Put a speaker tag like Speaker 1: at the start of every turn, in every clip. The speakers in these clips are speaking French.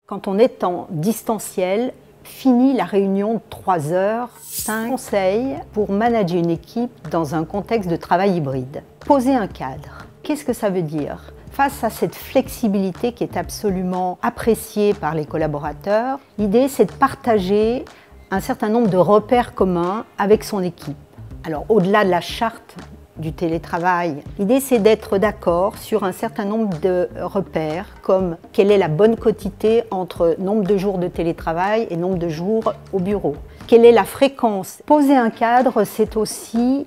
Speaker 1: Quand on est en distanciel, fini la réunion de 3 heures. 5 conseils pour manager une équipe dans un contexte de travail hybride. Poser un cadre. Qu'est-ce que ça veut dire? Face à cette flexibilité qui est absolument appréciée par les collaborateurs, l'idée c'est de partager un certain nombre de repères communs avec son équipe. Alors au-delà de la charte du télétravail, l'idée c'est d'être d'accord sur un certain nombre de repères comme quelle est la bonne quotité entre nombre de jours de télétravail et nombre de jours au bureau. Quelle est la fréquence? Poser un cadre, c'est aussi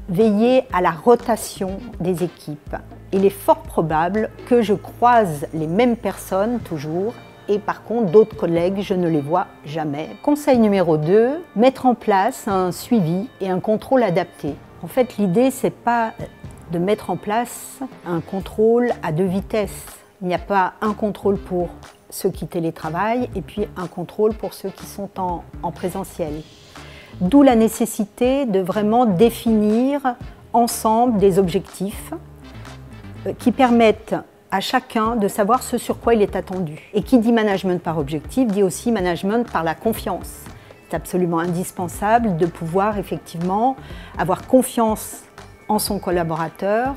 Speaker 1: veiller à la rotation des équipes. Il est fort probable que je croise les mêmes personnes toujours et par contre d'autres collègues, je ne les vois jamais. Conseil numéro 2, mettre en place un suivi et un contrôle adapté. En fait, l'idée, c'est pas de mettre en place un contrôle à 2 vitesses. Il n'y a pas un contrôle pour ceux qui télétravaillent et puis un contrôle pour ceux qui sont en présentiel. D'où la nécessité de vraiment définir ensemble des objectifs qui permettent à chacun de savoir ce sur quoi il est attendu. Et qui dit management par objectif, dit aussi management par la confiance. C'est absolument indispensable de pouvoir effectivement avoir confiance en son collaborateur.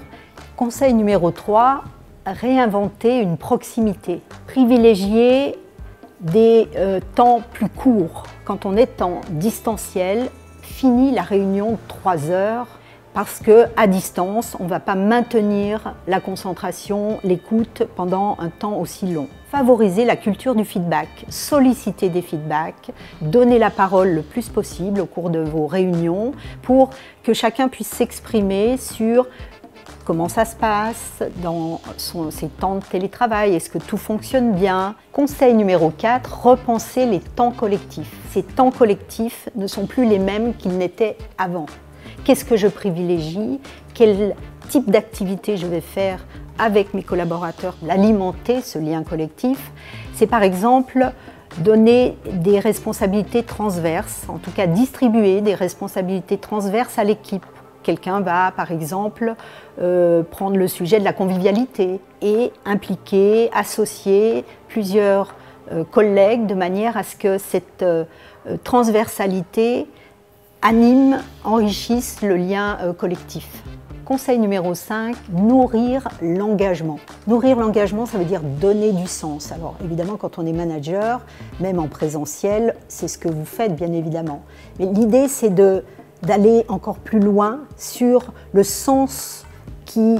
Speaker 1: Conseil numéro 3, réinventer une proximité. Privilégier des temps plus courts. Quand on est en distanciel, fini la réunion de 3 heures parce qu'à distance, on ne va pas maintenir la concentration, l'écoute pendant un temps aussi long. Favoriser la culture du feedback, solliciter des feedbacks, donner la parole le plus possible au cours de vos réunions pour que chacun puisse s'exprimer sur comment ça se passe dans ses temps de télétravail, est-ce que tout fonctionne bien? Conseil numéro 4, repenser les temps collectifs. Ces temps collectifs ne sont plus les mêmes qu'ils n'étaient avant. Qu'est-ce que je privilégie? Quel type d'activité je vais faire avec mes collaborateurs? L'alimenter, ce lien collectif, c'est par exemple donner des responsabilités transverses, en tout cas distribuer des responsabilités transverses à l'équipe. Quelqu'un va, par exemple, prendre le sujet de la convivialité et impliquer, associer plusieurs collègues de manière à ce que cette transversalité anime, enrichisse le lien collectif. Conseil numéro 5, nourrir l'engagement. Nourrir l'engagement, ça veut dire donner du sens. Alors évidemment, quand on est manager, même en présentiel, c'est ce que vous faites bien évidemment. Mais l'idée, c'est d'aller encore plus loin sur le sens qui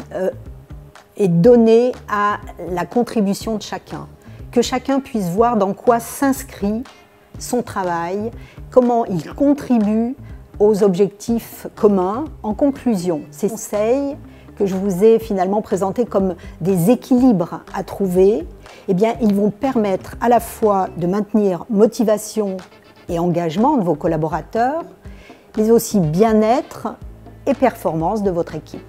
Speaker 1: est donné à la contribution de chacun. Que chacun puisse voir dans quoi s'inscrit son travail, comment il contribue aux objectifs communs. En conclusion, ces conseils que je vous ai finalement présentés comme des équilibres à trouver, eh bien, ils vont permettre à la fois de maintenir motivation et engagement de vos collaborateurs, mais aussi bien-être et performance de votre équipe.